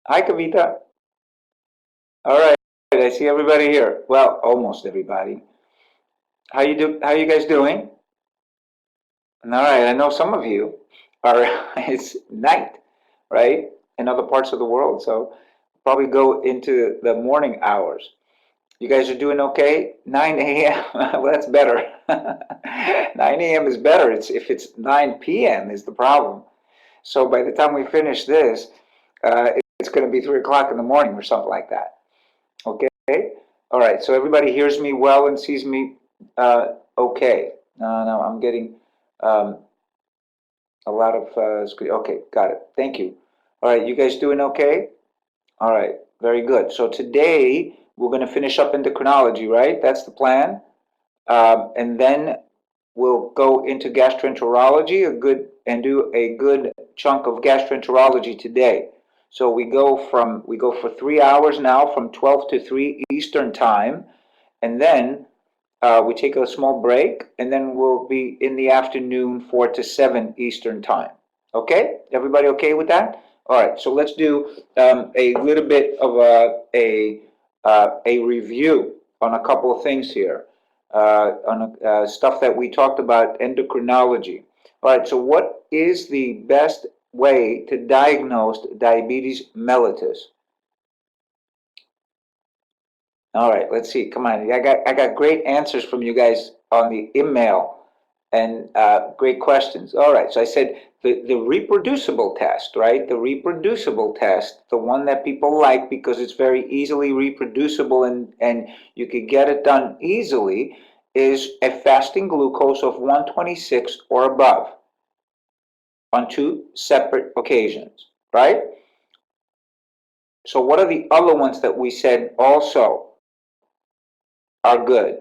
Hi, Kavita. All right, I see everybody here. Well, almost everybody. How you guys doing? All right, I know some of you are. It's night, right? In other parts of the world, so probably go into the morning hours. You guys are doing okay? 9 a.m. Well, that's better. 9 a.m. is better. It's if it's 9 p.m. is the problem. So by the time we finish this, it's going to be 3 o'clock in the morning or something like that. Okay. All right. So everybody hears me well and sees me okay. No, I'm getting um, a lot of screen. Okay, got it. Thank you. All right. You guys doing okay? All right. Very good. So today we're going to finish up endocrinology, right? That's the plan. And then we'll go into gastroenterology, and do a good chunk of gastroenterology today. So we go for 3 hours now from 12 to 3 Eastern time, and then we take a small break, and then we'll be in the afternoon 4 to 7 Eastern time. Okay, everybody okay with that? All right, so let's do a little bit of a review on a couple of things here, on stuff that we talked about endocrinology. All right, so what is the best way to diagnose diabetes mellitus? All right, let's see. Come on, I got great answers from you guys on the email, and great questions. All right, so I said the reproducible test, right? The reproducible test, the one that people like because it's very easily reproducible and you could get it done easily, is a fasting glucose of 126 or above on two separate occasions, right? So what are the other ones that we said also are good?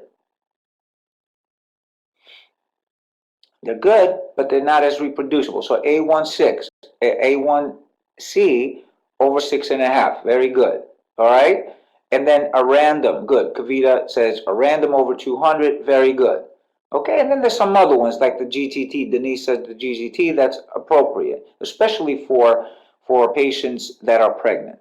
They're good, but they're not as reproducible. So A16, A1C over 6.5, very good. All right? And then a random, good. Kavita says a random over 200, very good. Okay, and then there's some other ones like the GTT. Denise said the GGT, that's appropriate, especially for patients that are pregnant.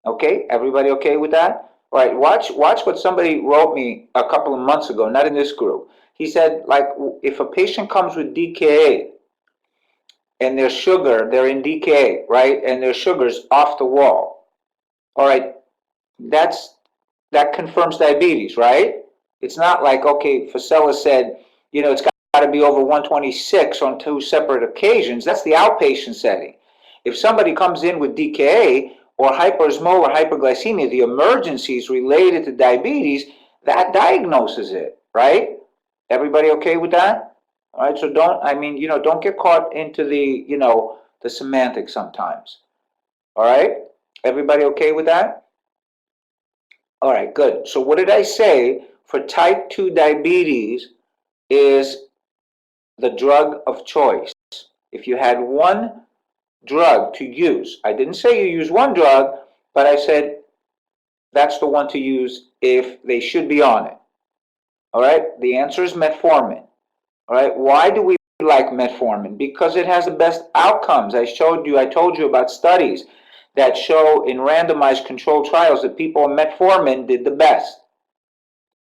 Okay, everybody okay with that? All right, watch what somebody wrote me a couple of months ago, not in this group. He said, like, if a patient comes with DKA and their sugar, they're in DKA, right, and their sugar's off the wall. All right, that confirms diabetes, right? It's not like, okay, Facella said, it's got to be over 126 on two separate occasions. That's the outpatient setting. If somebody comes in with DKA or hyperesmol or hyperglycemia, the emergencies related to diabetes, that diagnoses it, right? Everybody okay with that? All right, so don't get caught into the semantics sometimes. All right? Everybody okay with that? All right, good. So what did I say for type 2 diabetes is the drug of choice? If you had one drug to use, I didn't say you use one drug, but I said that's the one to use if they should be on it. All right, the answer is metformin. All right, why do we like metformin? Because it has the best outcomes. I told you about studies that show in randomized controlled trials that people on metformin did the best.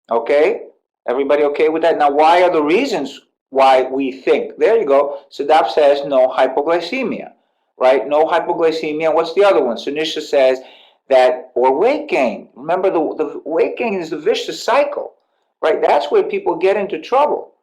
Okay? Everybody okay with that? Now, why are the reasons why we think? There you go. da0f says no hypoglycemia, right? No hypoglycemia. What's the other one? Sunisha says that, or weight gain. Remember, the weight gain is the vicious cycle, right? That's where people get into trouble.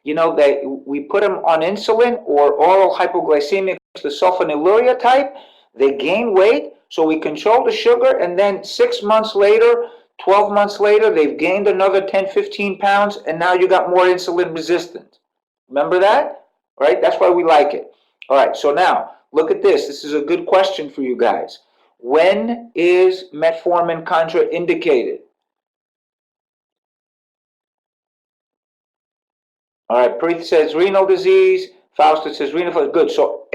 We put them on insulin or oral hypoglycemic, the sulfonylurea type. They gain weight, so we control the sugar, and then 6 months later, 12 months later, they've gained another 10, 15 pounds, and now you got more insulin resistance. Remember that? Right? That's why we like it. All right, so now, look at this. This is a good question for you guys. When is metformin contraindicated? All right, Preet says renal disease. Fausta says renal disease. Good. So,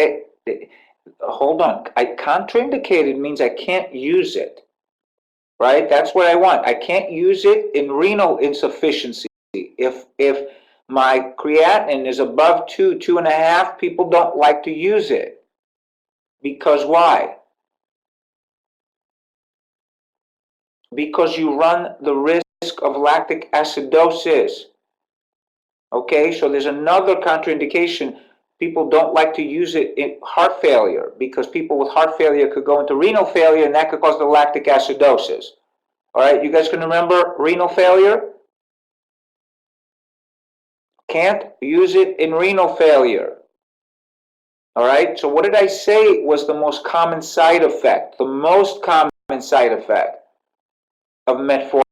hold on. Contraindicated means I can't use it, right? That's what I want. I can't use it in renal insufficiency. If my creatinine is above 2.5, people don't like to use it. Because why? because you run the risk of lactic acidosis. Okay, so there's another contraindication. People don't like to use it in heart failure because people with heart failure could go into renal failure and that could cause the lactic acidosis. All right, you guys can remember renal failure? Can't use it in renal failure. All right, so what did I say was the most common side effect? The most common side effect of metformin.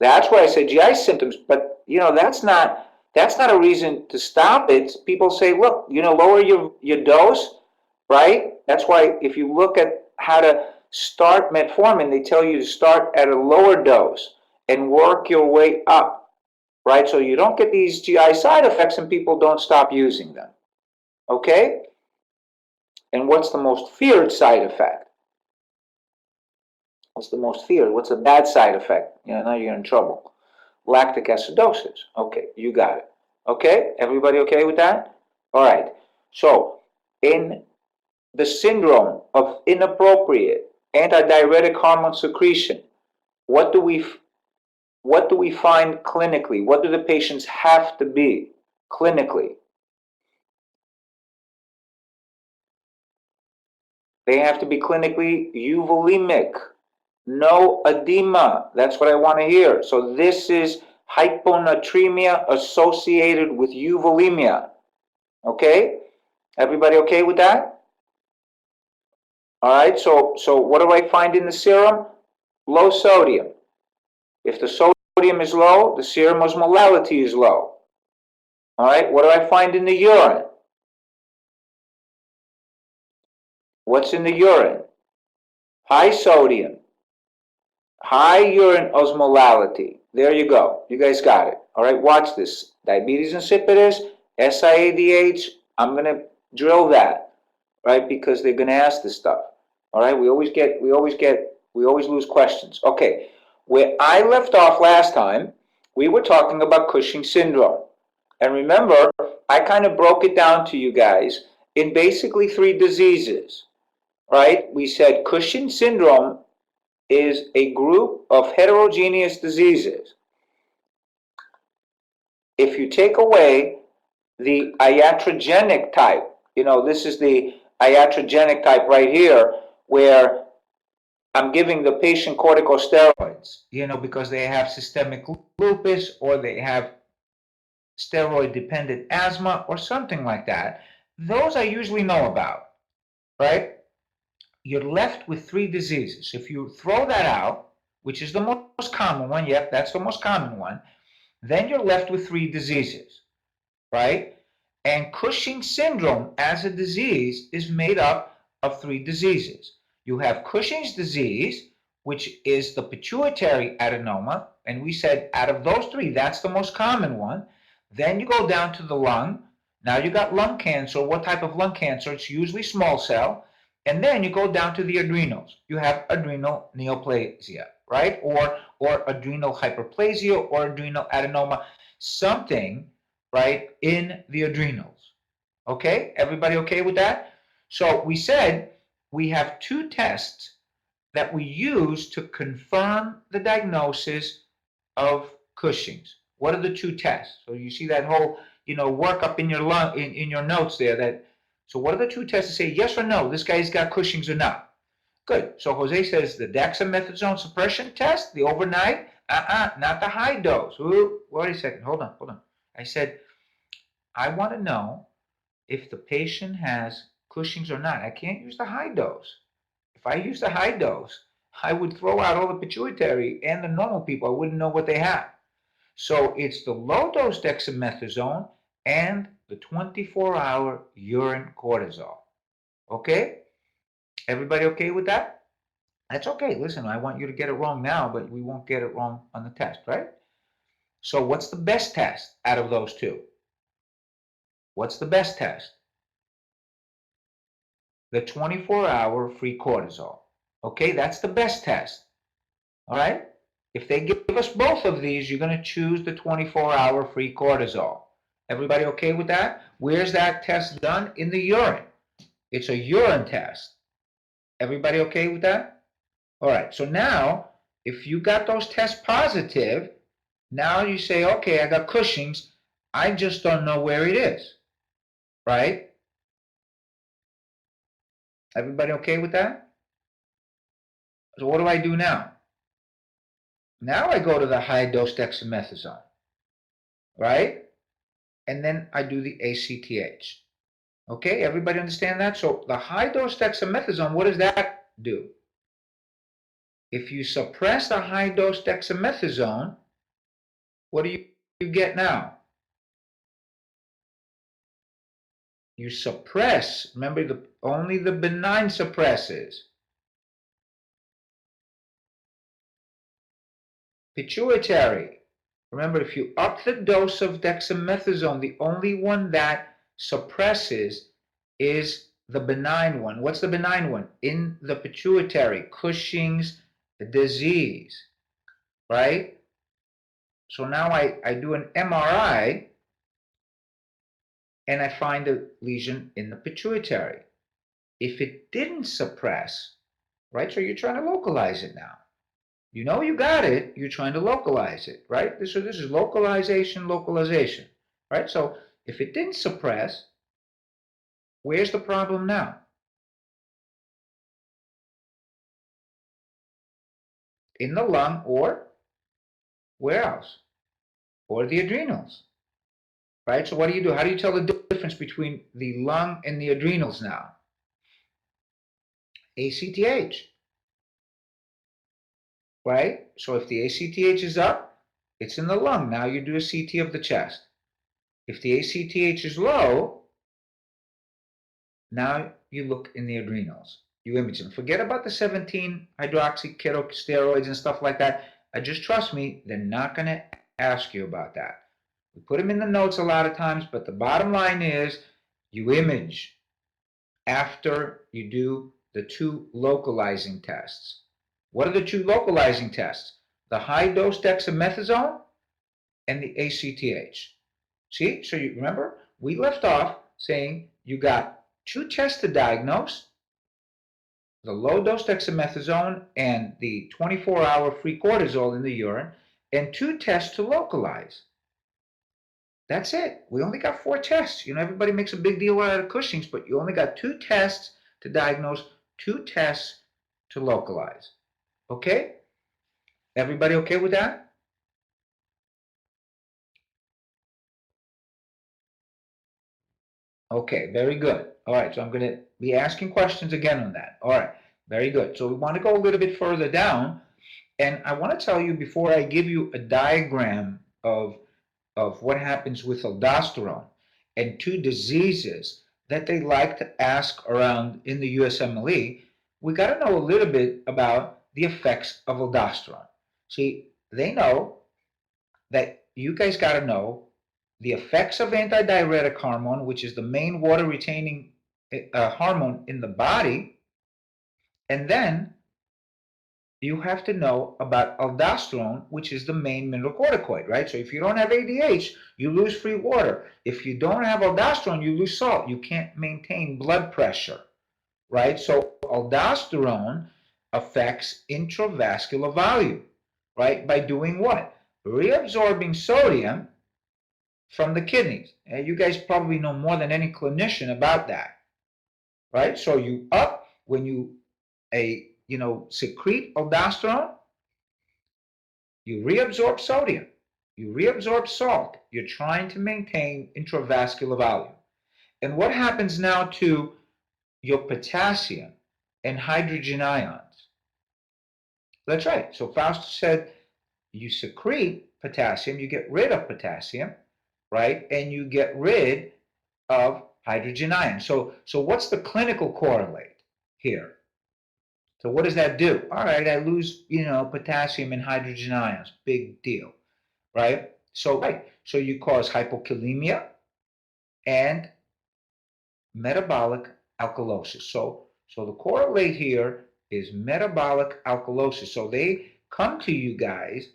That's why I say GI symptoms, but that's not a reason to stop it. People say, look, lower your dose, right? That's why if you look at how to start metformin, they tell you to start at a lower dose and work your way up, right? So you don't get these GI side effects and people don't stop using them. Okay? And what's the most feared side effect? What's the most feared? What's a bad side effect? Now you're in trouble. Lactic acidosis. Okay, you got it. Okay, everybody okay with that? All right. So, in the syndrome of inappropriate antidiuretic hormone secretion, what do we find clinically? What do the patients have to be clinically? They have to be clinically euvolemic. No edema. That's what I want to hear. So this is hyponatremia associated with euvolemia. Okay? Everybody okay with that? All right, so what do I find in the serum? Low sodium. If the sodium is low, the serum osmolality is low. All right, what do I find in the urine? What's in the urine? High sodium. High urine osmolality. There you go. You guys got it. All right, watch this. Diabetes insipidus, SIADH. I'm going to drill that, right? Because they're going to ask this stuff. All right, we always lose questions. Okay, where I left off last time, we were talking about Cushing's syndrome. And remember, I kind of broke it down to you guys in basically 3 diseases, right? We said Cushing's syndrome is a group of heterogeneous diseases. If you take away the iatrogenic type, this is the iatrogenic type right here, where I'm giving the patient corticosteroids, because they have systemic lupus or they have steroid-dependent asthma or something like that. Those I usually know about, right? You're left with 3 diseases. If you throw that out, which is the most common one, yep, that's the most common one, then you're left with 3 diseases, right? And Cushing's syndrome as a disease is made up of 3 diseases. You have Cushing's disease, which is the pituitary adenoma, and we said out of those 3, that's the most common one. Then you go down to the lung. Now you got lung cancer. What type of lung cancer? It's usually small cell. And then you go down to the adrenals. You have adrenal neoplasia, right? Or adrenal hyperplasia or adrenal adenoma, something, right, in the adrenals. Okay? Everybody okay with that? So we said we have 2 tests that we use to confirm the diagnosis of Cushing's. What are the 2 tests? So you see that whole, workup in your in your notes there. So what are the 2 tests to say yes or no, this guy's got Cushing's or not? Good. So Jose says the dexamethasone suppression test, the overnight, not the high dose. Ooh, wait a second, hold on. I said, I want to know if the patient has Cushing's or not. I can't use the high dose. If I use the high dose, I would throw out all the pituitary and the normal people. I wouldn't know what they have. So it's the low dose dexamethasone and the 24-hour urine cortisol. Okay? Everybody okay with that? That's okay. Listen, I want you to get it wrong now, but we won't get it wrong on the test, right? So what's the best test out of those 2? What's the best test? The 24-hour free cortisol. Okay, that's the best test. All right? If they give us both of these, you're going to choose the 24-hour free cortisol. Everybody okay with that? Where's that test done? In the urine. It's a urine test. Everybody okay with that? All right, so now, if you got those tests positive, now you say, okay, I got Cushing's, I just don't know where it is, right? Everybody okay with that? So what do I do now? Now I go to the high-dose dexamethasone, right? And then I do the ACTH. Okay, everybody understand that? So the high-dose dexamethasone, what does that do? If you suppress the high-dose dexamethasone, what do you get now? You suppress, remember, only the benign suppresses. Pituitary. Remember, if you up the dose of dexamethasone, the only one that suppresses is the benign one. What's the benign one? In the pituitary, Cushing's disease, right? So now I do an MRI and I find a lesion in the pituitary. If it didn't suppress, right, so you're trying to localize it now. You know you got it, you're trying to localize it, right? So this is localization, right? So if it didn't suppress, where's the problem now? In the lung or where else? Or the adrenals, right? So what do you do? How do you tell the difference between the lung and the adrenals now? ACTH, right? So if the ACTH is up, it's in the lung. Now you do a CT of the chest. If the ACTH is low, now you look in the adrenals. You image them. Forget about the 17-hydroxycorticosteroids and stuff like that. Just trust me, they're not going to ask you about that. We put them in the notes a lot of times, but the bottom line is you image after you do the two localizing tests. What are the two localizing tests? The high-dose dexamethasone and the ACTH. See, so you remember, we left off saying you got two tests to diagnose, the low-dose dexamethasone and the 24-hour free cortisol in the urine, and two tests to localize. That's it. We only got 4 tests. You know, everybody makes a big deal out of Cushing's, but you only got 2 tests to diagnose, 2 tests to localize. Okay? Everybody okay with that? Okay, very good. All right, so I'm going to be asking questions again on that. All right, very good. So we want to go a little bit further down, and I want to tell you before I give you a diagram of what happens with aldosterone and 2 diseases that they like to ask around in the USMLE, we got to know a little bit about the effects of aldosterone. See, they know that you guys got to know the effects of antidiuretic hormone, which is the main water retaining hormone in the body, and then you have to know about aldosterone, which is the main mineralocorticoid, right? So if you don't have ADH, you lose free water. If you don't have aldosterone, you lose salt. You can't maintain blood pressure, right? So aldosterone affects intravascular volume, right? By doing what? Reabsorbing sodium from the kidneys. And you guys probably know more than any clinician about that, right? So you up when you secrete aldosterone, you reabsorb sodium, you reabsorb salt. You're trying to maintain intravascular volume. And what happens now to your potassium and hydrogen ions? That's right. So Fausto said you secrete potassium, you get rid of potassium, right? And you get rid of hydrogen ions. So what's the clinical correlate here? So what does that do? All right, I lose, potassium and hydrogen ions. Big deal, right? So you cause hypokalemia and metabolic alkalosis. So the correlate here is metabolic alkalosis. So they come to you guys,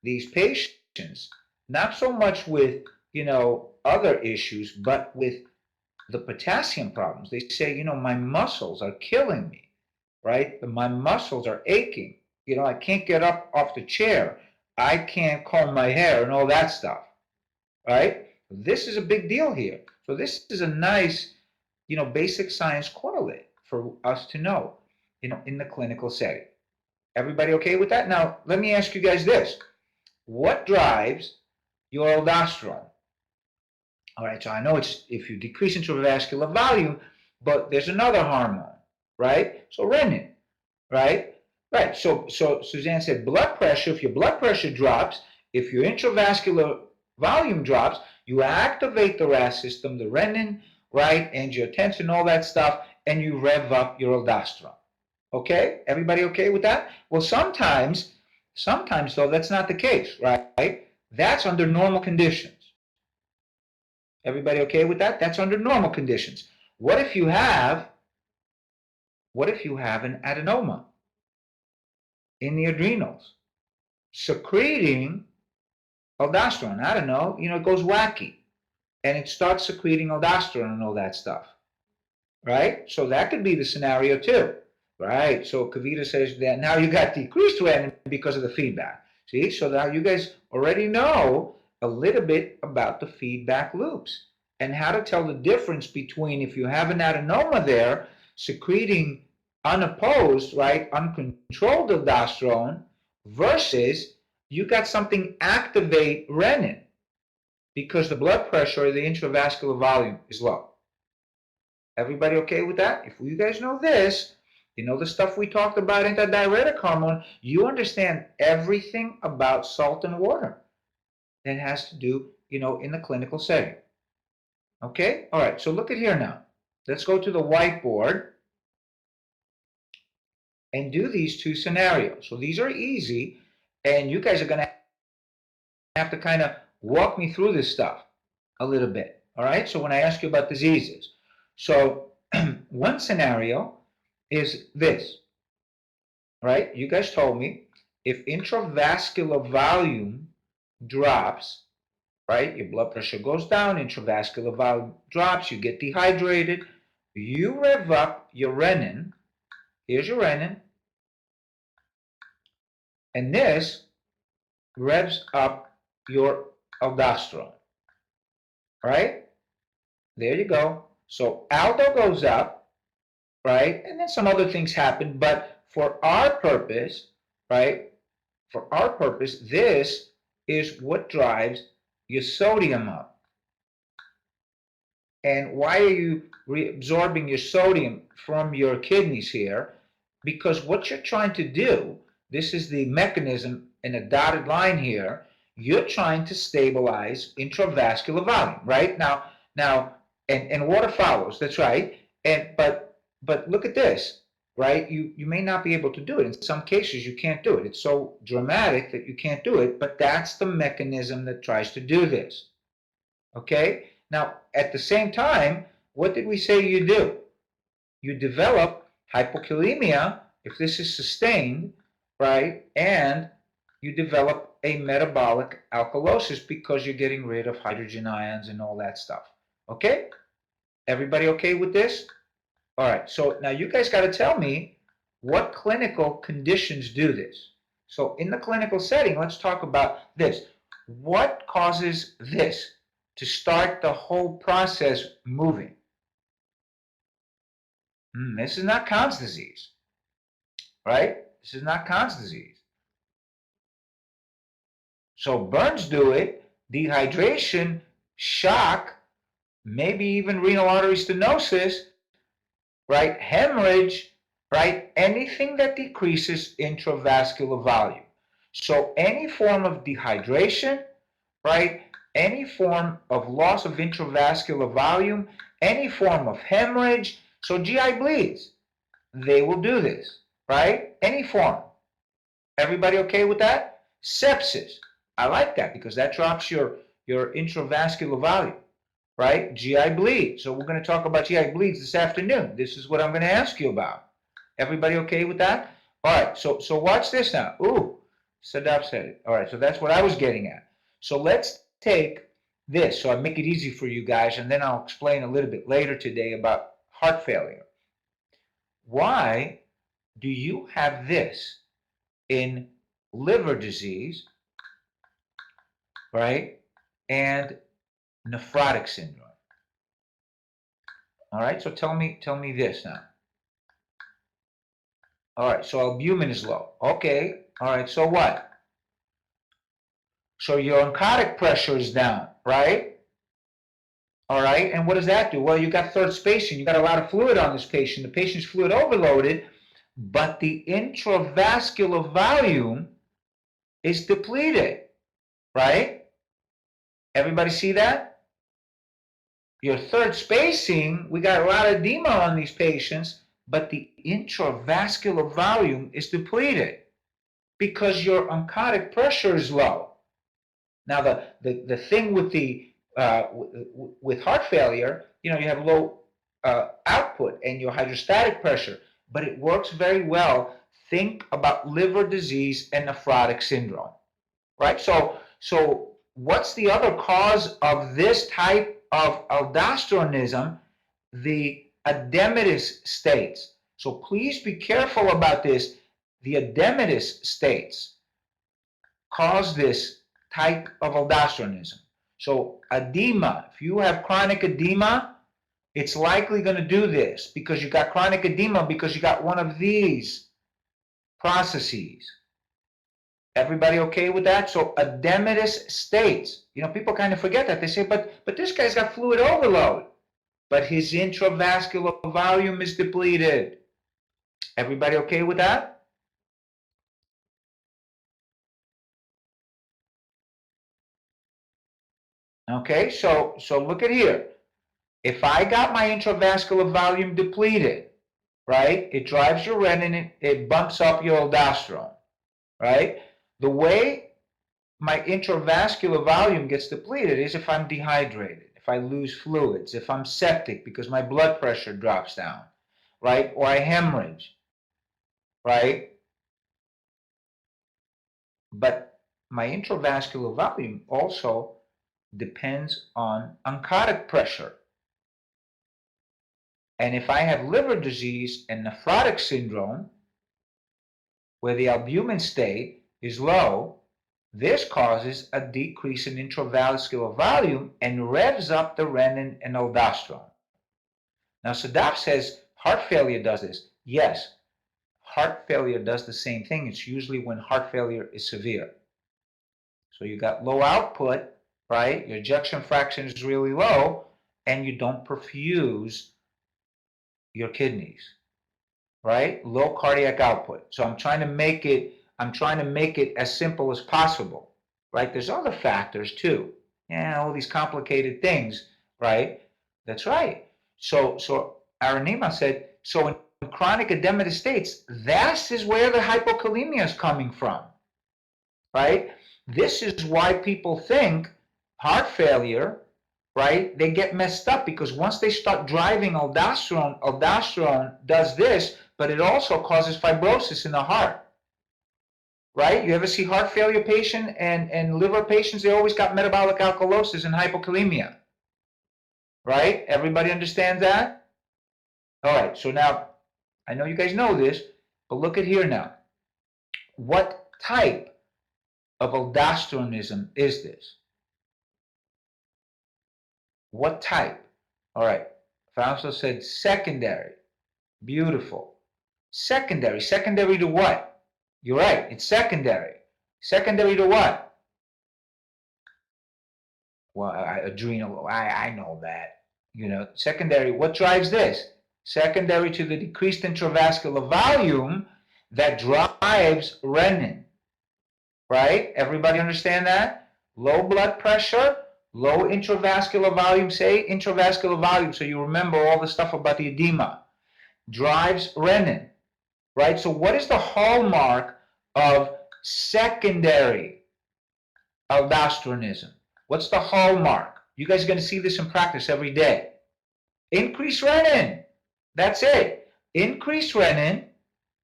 these patients, not so much with, other issues, but with the potassium problems. They say, my muscles are killing me. right? My muscles are aching. You know, I can't get up off the chair. I can't comb my hair and all that stuff, right? This is a big deal here. So this is a nice, basic science correlate for us to know, in the clinical setting. Everybody okay with that? Now, let me ask you guys this. What drives your aldosterone? All right, so I know it's if you decrease intravascular volume, but there's another hormone, right? So renin, right? Right. So Suzanne said blood pressure. If your blood pressure drops, if your intravascular volume drops, you activate the RAS system, the renin, right, angiotensin, all that stuff, and you rev up your aldosterone. Okay? Everybody okay with that? Well, sometimes though, that's not the case, right? That's under normal conditions. Everybody okay with that? That's under normal conditions. What if you have an adenoma in the adrenals secreting aldosterone? I don't know, it goes wacky and it starts secreting aldosterone and all that stuff, right? So that could be the scenario too, right? So Kavita says that now you got decreased renin because of the feedback. See, so now you guys already know a little bit about the feedback loops and how to tell the difference between if you have an adenoma there secreting unopposed, right, uncontrolled aldosterone versus you got something activate renin because the blood pressure or the intravascular volume is low. Everybody okay with that? If you guys know this, you know the stuff we talked about, antidiuretic hormone, you understand everything about salt and water that has to do, in the clinical setting. Okay? All right, so look at here now. Let's go to the whiteboard and do these two scenarios. So these are easy, and you guys are going to have to kind of walk me through this stuff a little bit. All right? So when I ask you about diseases. So one scenario is this, right? You guys told me if intravascular volume drops, right? Your blood pressure goes down, intravascular volume drops, you get dehydrated, you rev up your renin. Here's your renin. And this revs up your aldosterone, right? There you go. So aldo goes up, right? And then some other things happen, but for our purpose, right? For our purpose, this is what drives your sodium up. And why are you reabsorbing your sodium from your kidneys here? Because what you're trying to do, this is the mechanism in a dotted line here, you're trying to stabilize intravascular volume, right? Now, and water follows, that's right. But look at this, right? You may not be able to do it. In some cases, you can't do it. It's so dramatic that you can't do it, but that's the mechanism that tries to do this. Okay? Now, at the same time, what did we say you do? You develop hypokalemia if this is sustained, right? And you develop a metabolic alkalosis because you're getting rid of hydrogen ions and all that stuff. Okay? Everybody okay with this? All right, so now you guys got to tell me what clinical conditions do this. So in the clinical setting, let's talk about this. What causes this to start the whole process moving? This is not Conn's disease, right? This is not Conn's disease. So burns do it, dehydration, shock, maybe even renal artery stenosis, right? Hemorrhage, right? Anything that decreases intravascular volume. So any form of dehydration, right? Any form of loss of intravascular volume, any form of hemorrhage. So GI bleeds, they will do this, right? Any form. Everybody okay with that? Sepsis. I like that because that drops your intravascular volume, right? GI bleed. So we're going to talk about GI bleeds this afternoon. This is what I'm going to ask you about. Everybody okay with that? All right, so watch this now. Ooh, da0f said it. All right, so that's what I was getting at. So let's take this. So I'll make it easy for you guys, and then I'll explain a little bit later today about heart failure. Why do you have this in liver disease, right, and nephrotic syndrome? All right, so tell me this now. All right, so albumin is low. Okay, all right, so what? So your oncotic pressure is down, right? All right, and what does that do? Well, you got third spacing. You got a lot of fluid on this patient. The patient's fluid overloaded, but the intravascular volume is depleted, right? Everybody see that? Your third spacing, we got a lot of edema on these patients, but the intravascular volume is depleted because your oncotic pressure is low. Now, the thing with with heart failure, you have low output and your hydrostatic pressure, but it works very well. Think about liver disease and nephrotic syndrome, right? So what's the other cause of this type of aldosteronism? The edematous states. So please be careful about this. The edematous states cause this type of aldosteronism. So edema, if you have chronic edema, it's likely going to do this because you got chronic edema because you got one of these processes. Everybody okay with that? So edematous states. People kind of forget that. They say, but this guy's got fluid overload, but his intravascular volume is depleted. Everybody okay with that? Okay, so look at here. If I got my intravascular volume depleted, right, it drives your renin, it bumps up your aldosterone, right? The way my intravascular volume gets depleted is if I'm dehydrated, if I lose fluids, if I'm septic because my blood pressure drops down, right, or I hemorrhage, right? But my intravascular volume also depends on oncotic pressure. And if I have liver disease and nephrotic syndrome, where the albumin state is low, this causes a decrease in intravascular volume and revs up the renin and aldosterone. Now, da0f says heart failure does this. Yes, heart failure does the same thing. It's usually when heart failure is severe. So you got low output, right? Your ejection fraction is really low, and you don't perfuse your kidneys, right? Low cardiac output. So I'm trying to make it as simple as possible, right? There's other factors too. Yeah, all these complicated things, right? That's right. So Aranima said, so in chronic edematous states, this is where the hypokalemia is coming from, right? This is why people think heart failure, right? They get messed up because once they start driving aldosterone does this, but it also causes fibrosis in the heart, right? You ever see heart failure patient and liver patients? They always got metabolic alkalosis and hypokalemia, right? Everybody understands that? All right, so now, I know you guys know this, but look at here now. What type of aldosteronism is this? What type? All right, Fausto said secondary. Beautiful. Secondary. Secondary to what? You're right, it's secondary. Secondary to what? Well, adrenal, I know that. Secondary, what drives this? Secondary to the decreased intravascular volume that drives renin, right? Everybody understand that? Low blood pressure, low intravascular volume, say intravascular volume, so you remember all the stuff about the edema, drives renin, right? So what is the hallmark of secondary aldosteronism? What's the hallmark? You guys are going to see this in practice every day. Increase renin. That's it. Increase renin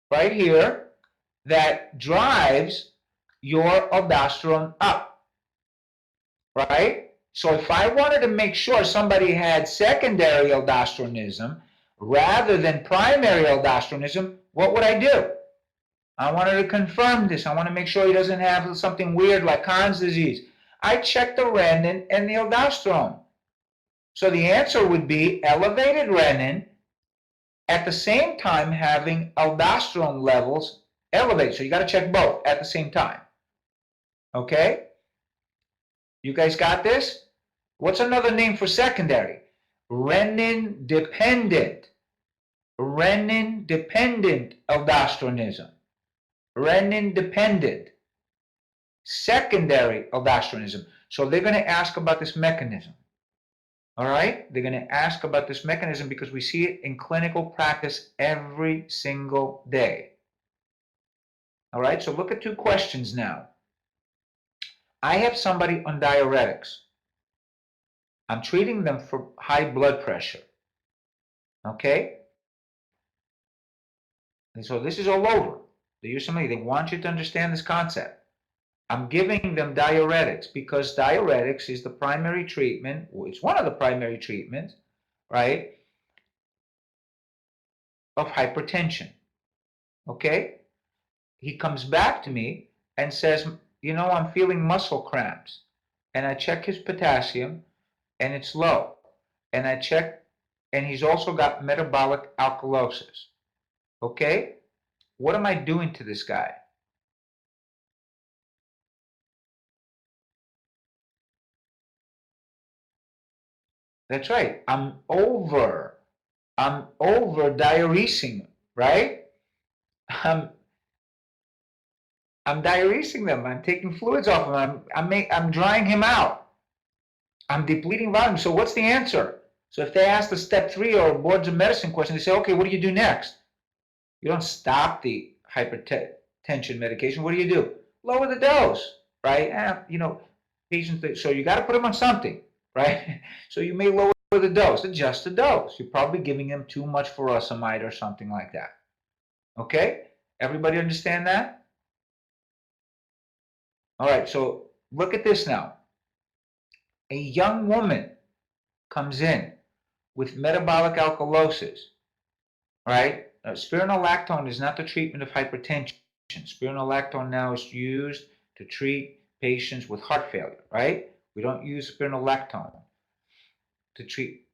right here that drives your aldosterone up, right? So if I wanted to make sure somebody had secondary aldosteronism, rather than primary aldosteronism, what would I do? I wanted to confirm this. I want to make sure he doesn't have something weird like Conn's disease. I check the renin and the aldosterone. So the answer would be elevated renin at the same time having aldosterone levels elevated. So you got to check both at the same time. Okay? You guys got this? What's another name for secondary? Renin dependent. Renin dependent aldosteronism. Renin dependent. Secondary aldosteronism. So they're going to ask about this mechanism. All right? They're going to ask about this mechanism because we see it in clinical practice every single day. All right? So look at two questions now. I have somebody on diuretics. I'm treating them for high blood pressure. Okay? And so this is all over. They use somebody, they want you to understand this concept. I'm giving them diuretics because diuretics is the primary treatment. It's one of the primary treatments, right, of hypertension. Okay? He comes back to me and says, you know, I'm feeling muscle cramps. And I check his potassium and it's low. And I check, and he's also got metabolic alkalosis. Okay? What am I doing to this guy? That's right. I'm over diuresing, right? I'm diuresing them. I'm taking fluids off him. I'm drying him out. I'm depleting volume. So what's the answer? So if they ask the step 3 or boards of medicine question, they say, okay, what do you do next? You don't stop the hypertension medication. What do? Lower the dose, right? You know, patients, so you got to put them on something, right? So you may lower the dose, adjust the dose. You're probably giving them too much furosemide or something like that. Okay? Everybody understand that? All right, so look at this now. A young woman comes in with metabolic alkalosis, right? Spironolactone is not the treatment of hypertension. Spironolactone now is used to treat patients with heart failure, right? We don't use spironolactone to treat.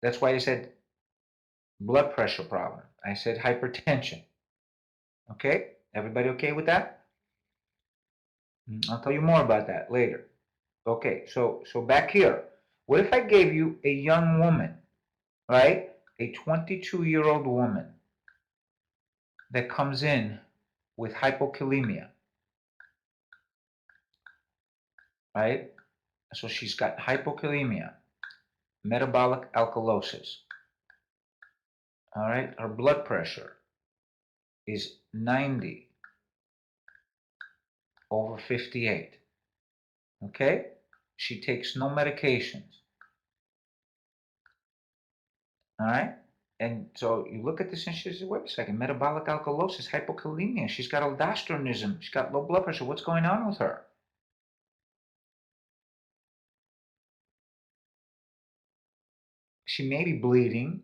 That's why I said blood pressure problem. I said hypertension. Okay? Everybody okay with that? I'll tell you more about that later. Okay, so back here. What if I gave you a young woman, right? A 22-year-old woman that comes in with hypokalemia, right? So she's got hypokalemia, metabolic alkalosis. All right, her blood pressure is 90 over 58. Okay, she takes no medications. All right, and so you look at this and she says, wait a second, metabolic alkalosis, hypokalemia. She's got aldosteronism. She's got low blood pressure. What's going on with her? She may be bleeding.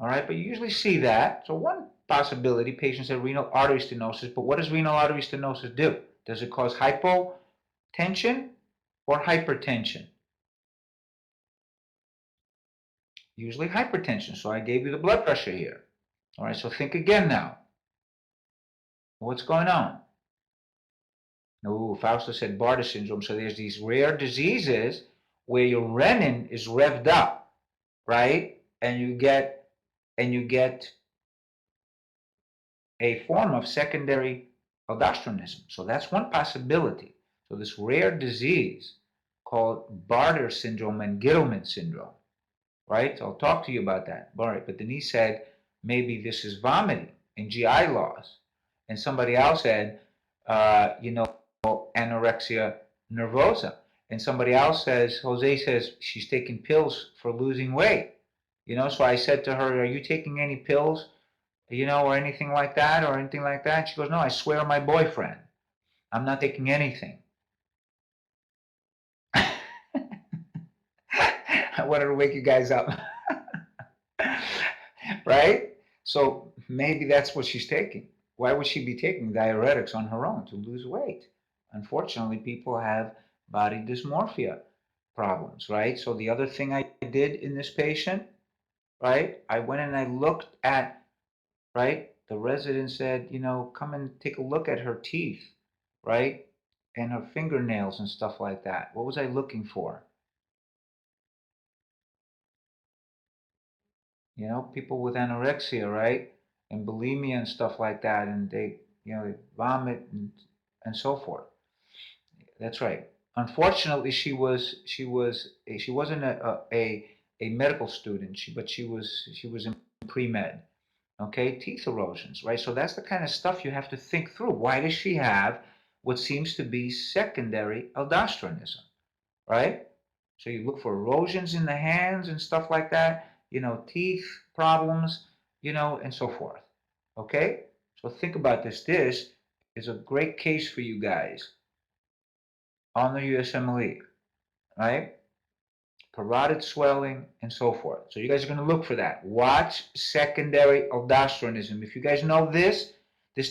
All right, but you usually see that. So one possibility, patients have renal artery stenosis, but what does renal artery stenosis do? Does it cause hypotension or hypertension? Usually hypertension, so I gave you the blood pressure here. All right, so think again now. What's going on? Oh, Fausto said Bartter syndrome, so there's these rare diseases where your renin is revved up, right? And you get a form of secondary aldosteronism. So that's one possibility. So this rare disease called Bartter syndrome and Gittleman syndrome, right? So I'll talk to you about that. All right, but Denise said maybe this is vomiting and GI loss. And somebody else said, anorexia nervosa. And somebody else says, Jose says, she's taking pills for losing weight. So I said to her, are you taking any pills, or anything like that, or anything like that? She goes, no, I swear on my boyfriend. I'm not taking anything. I wanted to wake you guys up. right? So maybe that's what she's taking. Why would she be taking diuretics on her own to lose weight? Unfortunately, people have body dysmorphia problems, right? So the other thing I did in this patient, right? I went and I looked at, right? The resident said, come and take a look at her teeth, right? And her fingernails and stuff like that. What was I looking for? People with anorexia, right? And bulimia and stuff like that, and they vomit and so forth. That's right. Unfortunately, she wasn't a medical student, but she was in pre-med. Okay, teeth erosions, right? So that's the kind of stuff you have to think through. Why does she have what seems to be secondary aldosteronism, right? So you look for erosions in the hands and stuff like that, teeth problems, and so forth. Okay? So think about this. This is a great case for you guys on the USMLE, right? Parotid swelling and so forth. So you guys are going to look for that. Watch secondary aldosteronism. If you guys know this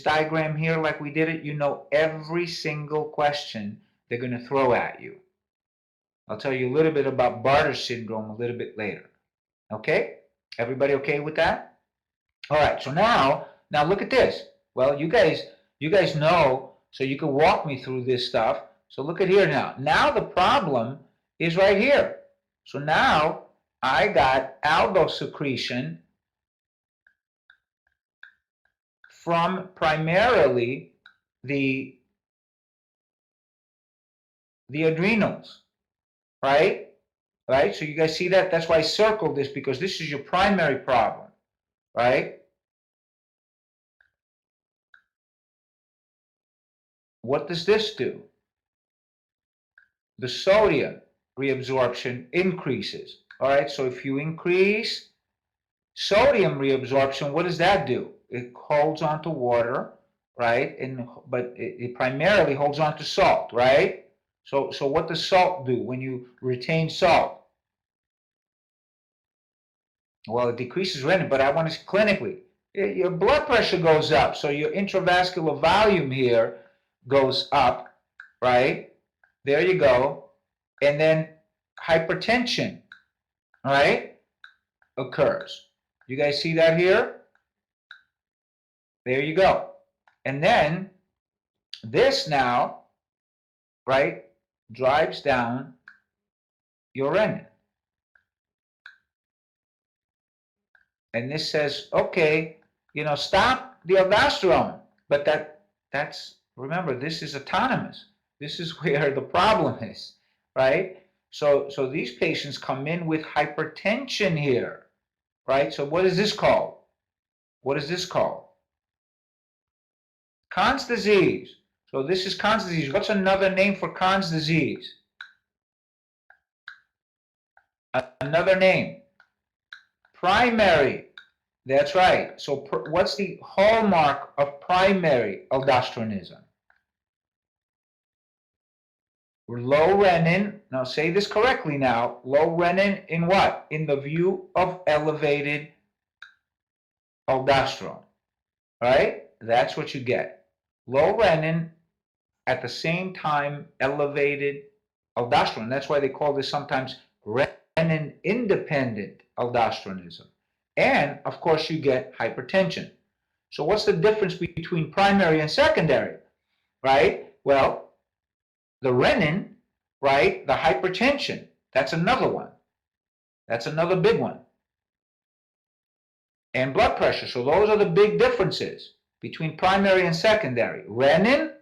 diagram here, like we did it, you know every single question they're going to throw at you. I'll tell you a little bit about Bartter syndrome a little bit later. Okay? Everybody okay with that? All right. So now look at this. Well, you guys know, so you can walk me through this stuff. So look at here now. Now the problem is right here. So now I got aldo secretion from primarily the adrenals, right? Right? So you guys see that? That's why I circled this, because this is your primary problem, right? What does this do? The sodium reabsorption increases. All right, so if you increase sodium reabsorption, what does that do? It holds on to water, right? But it primarily holds on to salt, right? So what does salt do when you retain salt? Well, it decreases renin, but I want to clinically. Your blood pressure goes up, so your intravascular volume here goes up, right? There you go. And then hypertension, right, occurs. You guys see that here? There you go. And then this now, right, drives down your renin. And this says, okay, stop the aldosterone. But remember, this is autonomous. This is where the problem is, right? So these patients come in with hypertension here, right? So what is this called? What is this called? Conn's disease. So this is Conn's disease. What's another name for Conn's disease? Another name. Primary. That's right. So what's the hallmark of primary aldosteronism? Low renin. Now say this correctly now. Low renin in what? In the view of elevated aldosterone. Right? That's what you get. Low renin, at the same time elevated aldosterone. That's why they call this sometimes renin independent aldosteronism. And of course you get hypertension. So what's the difference between primary and secondary? Right? Well, the renin, right, the hypertension, that's another one. That's another big one. And blood pressure. So those are the big differences between primary and secondary. Renin,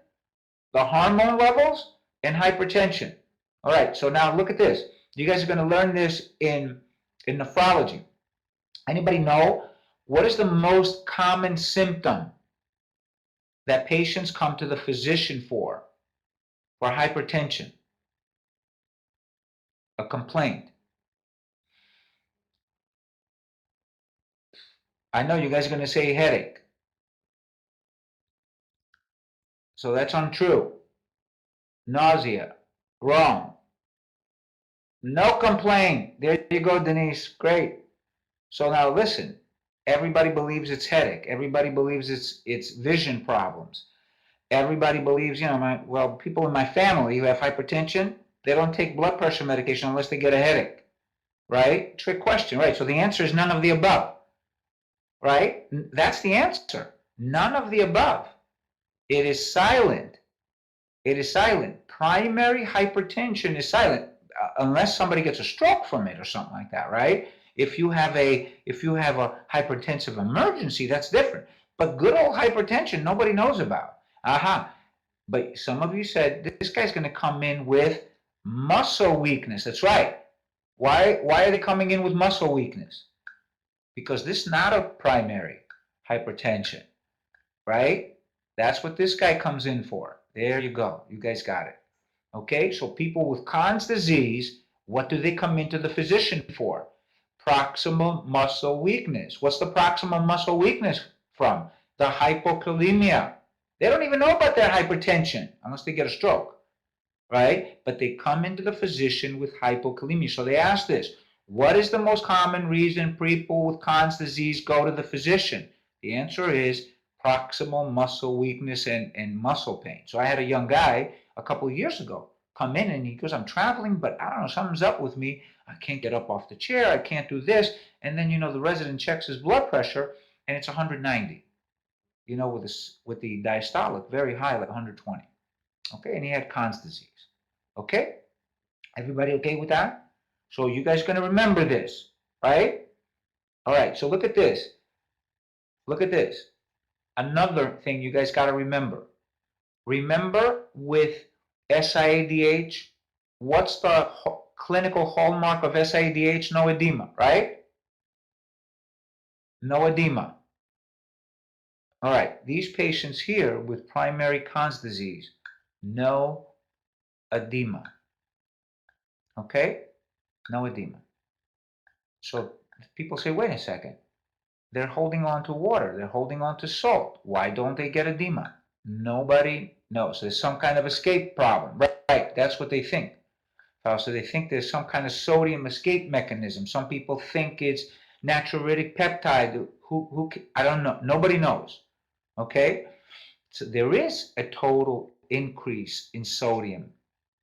the hormone levels, and hypertension. All right, so now look at this. You guys are going to learn this in nephrology. Anybody know what is the most common symptom that patients come to the physician for hypertension? A complaint. I know you guys are going to say headache. So that's untrue. Nausea. Wrong. No complaint. There you go, Denise. Great. So now listen. Everybody believes it's headache. Everybody believes it's vision problems. Everybody believes, people in my family who have hypertension, they don't take blood pressure medication unless they get a headache, right? Trick question, right? So the answer is none of the above, right? That's the answer. None of the above. It is silent. It is silent. Primary hypertension is silent unless somebody gets a stroke from it or something like that, right? If you have a hypertensive emergency, that's different. But good old hypertension, nobody knows about. Aha. But some of you said this guy's going to come in with muscle weakness. That's right. Why are they coming in with muscle weakness? Because this is not a primary hypertension, right? That's what this guy comes in for. There you go. You guys got it. Okay, so people with Conn's disease, what do they come into the physician for? Proximal muscle weakness. What's the proximal muscle weakness from? The hypokalemia. They don't even know about their hypertension unless they get a stroke, right? But they come into the physician with hypokalemia. So they ask this, what is the most common reason people with Conn's disease go to the physician? The answer is proximal muscle weakness and muscle pain. So I had a young guy a couple of years ago come in and he goes, I'm traveling, but I don't know, something's up with me. I can't get up off the chair. I can't do this. And then, the resident checks his blood pressure and it's 190, with the diastolic very high, like 120. Okay, and he had Conn's disease. Okay, everybody okay with that? So you guys going to remember this, right? All right, so look at this. Look at this. Another thing you guys got to remember. Remember with SIADH, what's the clinical hallmark of SIADH? No edema, right? No edema. All right, these patients here with primary Conn's disease, no edema. Okay? No edema. So people say, wait a second. They're holding on to water. They're holding on to salt. Why don't they get edema? Nobody knows. There's some kind of escape problem. Right. That's what they think. So they think there's some kind of sodium escape mechanism. Some people think it's natriuretic peptide. I don't know. Nobody knows. Okay? So there is a total increase in sodium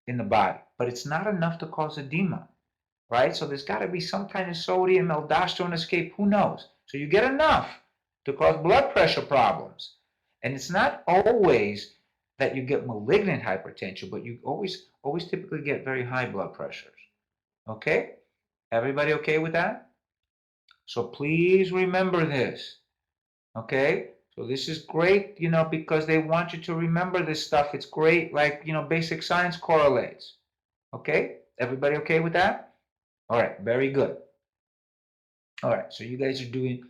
in the body, but it's not enough to cause edema. Right? So there's got to be some kind of sodium aldosterone escape. Who knows? So you get enough to cause blood pressure problems. And it's not always that you get malignant hypertension, but you always typically get very high blood pressures. Okay? Everybody okay with that? So please remember this. Okay? So this is great, because they want you to remember this stuff. It's great, like, basic science correlates. Okay? Everybody okay with that? All right, very good. All right, so you guys are doing,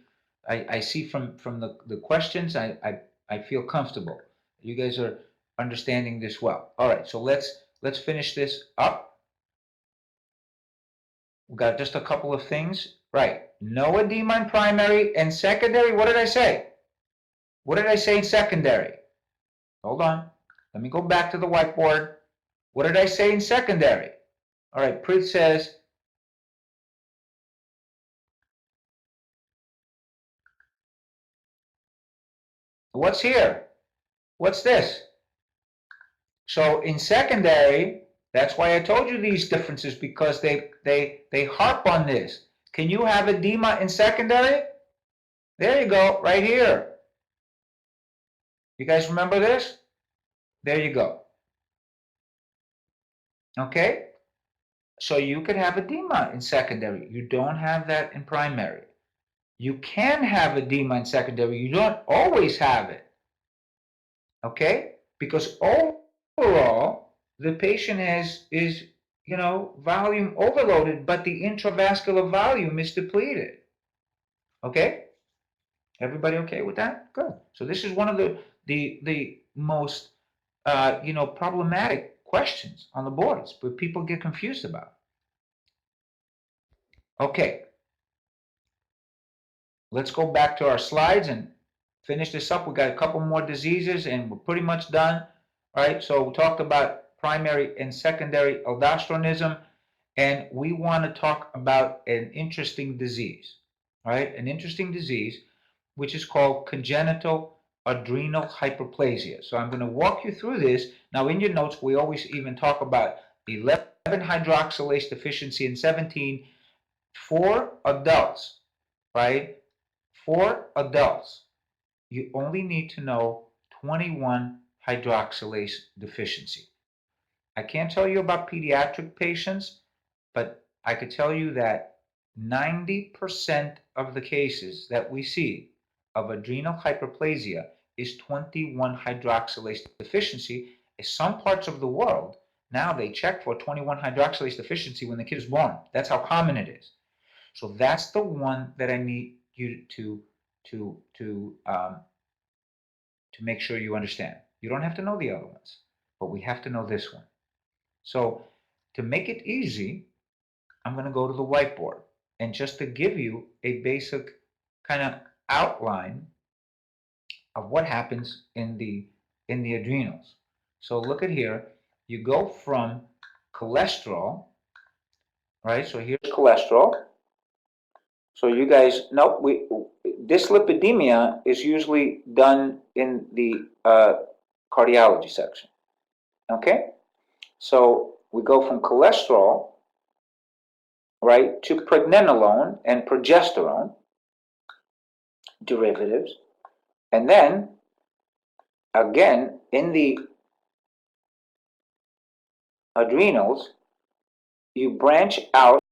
I see from the questions, I feel comfortable. You guys are understanding this well. All right, so let's finish this up. We've got just a couple of things. Right, no edema in primary and secondary. What did I say? What did I say in secondary? Hold on. Let me go back to the whiteboard. What did I say in secondary? All right, Prit says, what's here? What's this? So in secondary, that's why I told you these differences, because they harp on this. Can you have edema in secondary? There you go, right here. You guys remember this? There you go. Okay? So you could have edema in secondary. You don't have that in primary. You can have edema in secondary. You don't always have it. Okay? Because overall, the patient is volume overloaded, but the intravascular volume is depleted. Okay? Everybody okay with that? Good. So this is one of the most problematic questions on the boards, but people get confused about. Okay. Let's go back to our slides and finish this up. We got a couple more diseases and we're pretty much done. All right, so we talked about primary and secondary aldosteronism, and we want to talk about an interesting disease. right? An interesting disease, which is called congenital adrenal hyperplasia. So I'm going to walk you through this. Now, in your notes, we always even talk about 11-hydroxylase deficiency and 17 for adults, right? For adults, you only need to know 21 hydroxylase deficiency. I can't tell you about pediatric patients, but I could tell you that 90% of the cases that we see of adrenal hyperplasia is 21 hydroxylase deficiency. In some parts of the world, now they check for 21 hydroxylase deficiency when the kid is born. That's how common it is. So that's the one that I need you to make sure you understand. You don't have to know the other ones, but we have to know this one. So to make it easy, I'm going to go to the whiteboard. And just to give you a basic kind of outline of what happens in the adrenals. So look at here. You go from cholesterol, right? So here's cholesterol. So you guys know dyslipidemia is usually done in the cardiology section. Okay? So we go from cholesterol, right, to pregnenolone and progesterone derivatives. And then, again, in the adrenals, you branch out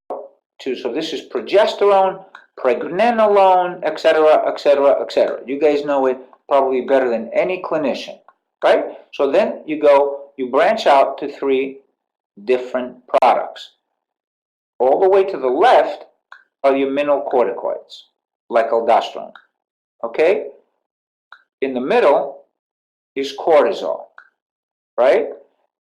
to, so this is progesterone, pregnenolone, etc., etc., etc. You guys know it probably better than any clinician, right? So then you branch out to 3 different products. All the way to the left are your mineralocorticoids, like aldosterone, okay? In the middle is cortisol, right?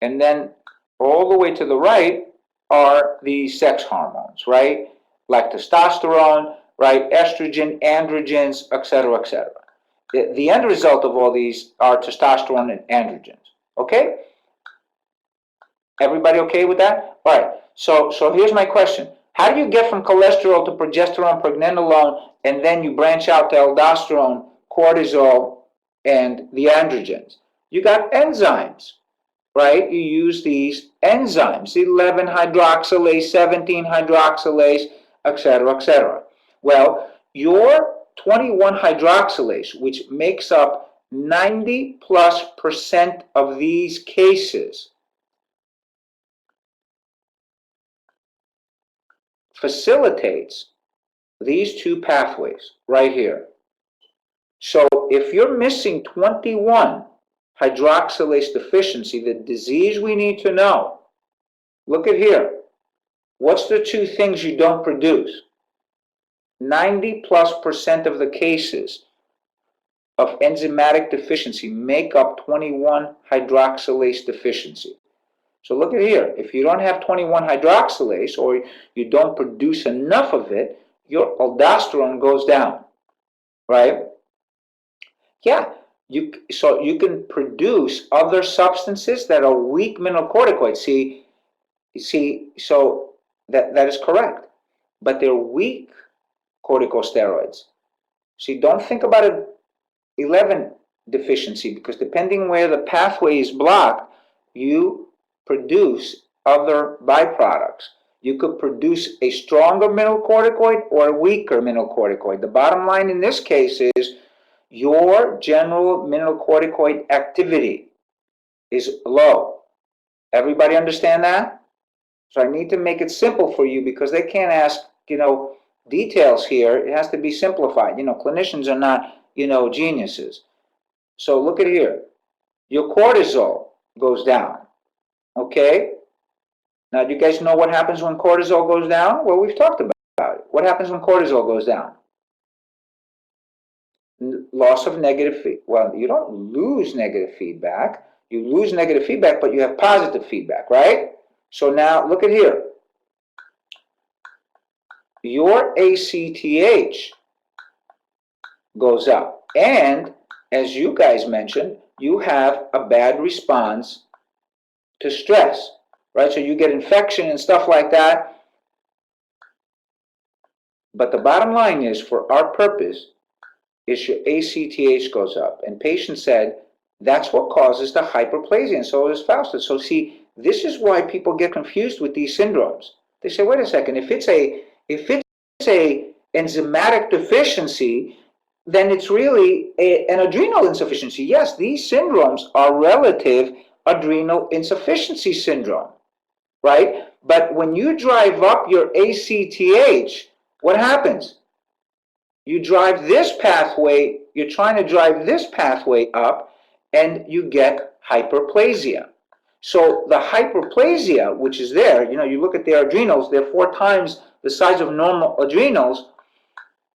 And then all the way to the right are the sex hormones, right? Like testosterone, right? Estrogen, androgens, etc., etc. The end result of all these are testosterone and androgens. Okay? Everybody okay with that? All right. So here's my question. How do you get from cholesterol to progesterone, pregnenolone, and then you branch out to aldosterone, cortisol, and the androgens? You got enzymes, right? You use these enzymes, 11-hydroxylase, 17-hydroxylase, etc., etc. Well, your 21-hydroxylase, which makes up 90+% of these cases, facilitates these 2 pathways right here. So if you're missing 21 hydroxylase deficiency, the disease we need to know, look at here. What's the 2 things you don't produce? 90+% of the cases of enzymatic deficiency make up 21 hydroxylase deficiency. So look at here. If you don't have 21 hydroxylase or you don't produce enough of it, your aldosterone goes down, right? Yeah, so you can produce other substances that are weak mineralocorticoids. See, so that is correct, but they're weak corticosteroids. See, don't think about an 11 deficiency, because depending where the pathway is blocked, you produce other byproducts. You could produce a stronger mineralocorticoid or a weaker mineralocorticoid. The bottom line in this case is your general mineralocorticoid activity is low. Everybody understand that? So I need to make it simple for you, because they can't ask, details here. It has to be simplified. Clinicians are not, geniuses. So look at here. Your cortisol goes down. Okay? Now, do you guys know what happens when cortisol goes down? Well, we've talked about it. What happens when cortisol goes down? Loss of negative feedback. Well, you don't lose negative feedback. You lose negative feedback, but you have positive feedback, right? So now, look at here. Your ACTH goes up. And, as you guys mentioned, you have a bad response to stress, right? So you get infection and stuff like that. But the bottom line is, for our purpose, is your ACTH goes up. And patient said, that's what causes the hyperplasia, and so does Faustus. So see, this is why people get confused with these syndromes. They say, wait a second, if it's a enzymatic deficiency, then it's really an adrenal insufficiency. Yes, these syndromes are relative adrenal insufficiency syndrome, right? But when you drive up your ACTH, what happens? You drive this pathway, you're trying to drive this pathway up, and you get hyperplasia. So the hyperplasia, which is there, you look at their adrenals, they're 4 times the size of normal adrenals.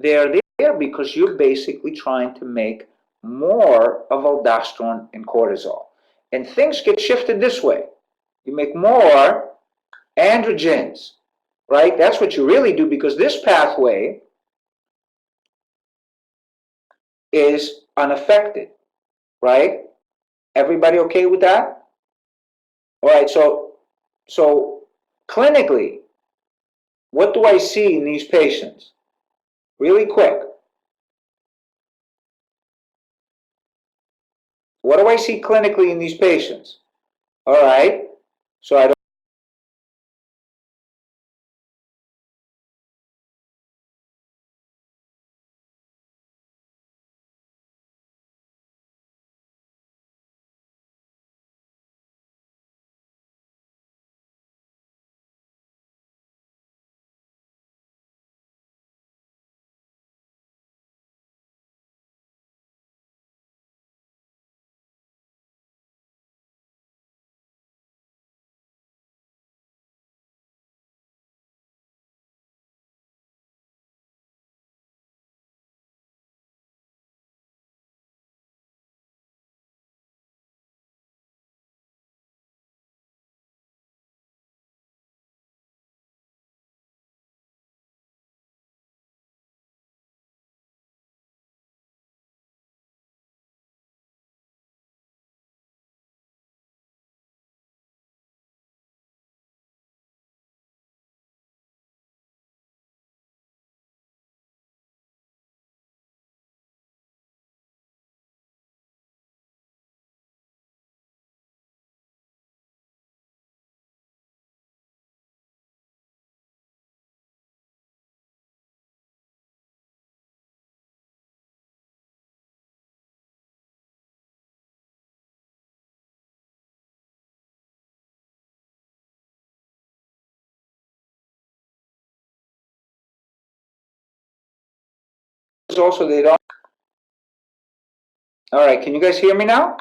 They're there because you're basically trying to make more of aldosterone and cortisol. And things get shifted this way. You make more androgens, right? That's what you really do, because this pathway is unaffected, right? Everybody okay with that? All right, so clinically, what do I see in these patients? Really quick. What do I see clinically in these patients? All right, so I don't also they don't. All right, can you guys hear me now?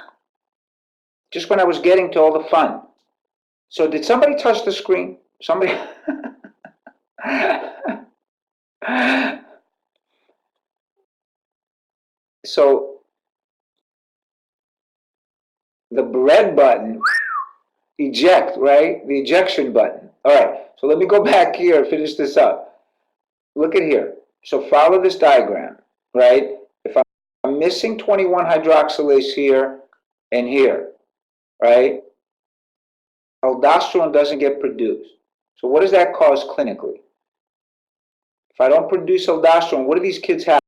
Just when I was getting to all the fun. So did somebody touch the screen? Somebody? So the red button, eject, right? The ejection button. All right, so let me go back here and finish this up. Look at here. So follow this diagram, right? If I'm missing 21 hydroxylase here and here, right? Aldosterone doesn't get produced. So what does that cause clinically? If I don't produce aldosterone, what do these kids have?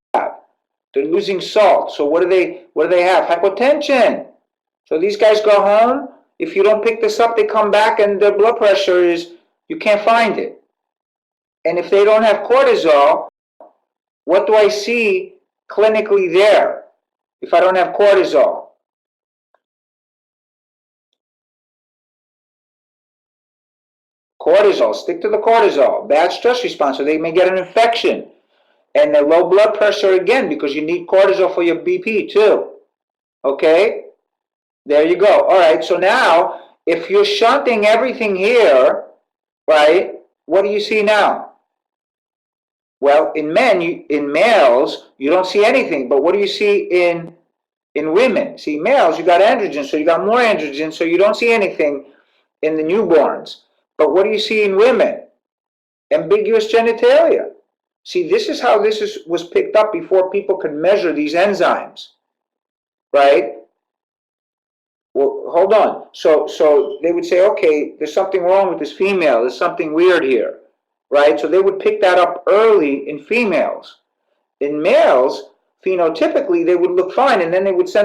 They're losing salt. So what do they have? Hypotension. So these guys go home. If you don't pick this up, they come back and their blood pressure is, you can't find it. And if they don't have cortisol, what do I see clinically there if I don't have cortisol? Cortisol, stick to the cortisol. Bad stress response, so they may get an infection. And the low blood pressure again, because you need cortisol for your BP too. Okay? There you go. All right, so now, if you're shunting everything here, right, what do you see now? Well, in males, you don't see anything, but what do you see in women? See, males, you got androgens, so you got more androgens, so you don't see anything in the newborns. But what do you see in women? Ambiguous genitalia. See, this is how this was picked up before people could measure these enzymes, right? Well, hold on. So they would say, okay, there's something wrong with this female. There's something weird here. right? So they would pick that up early in females. In males, phenotypically, they would look fine, and then they would send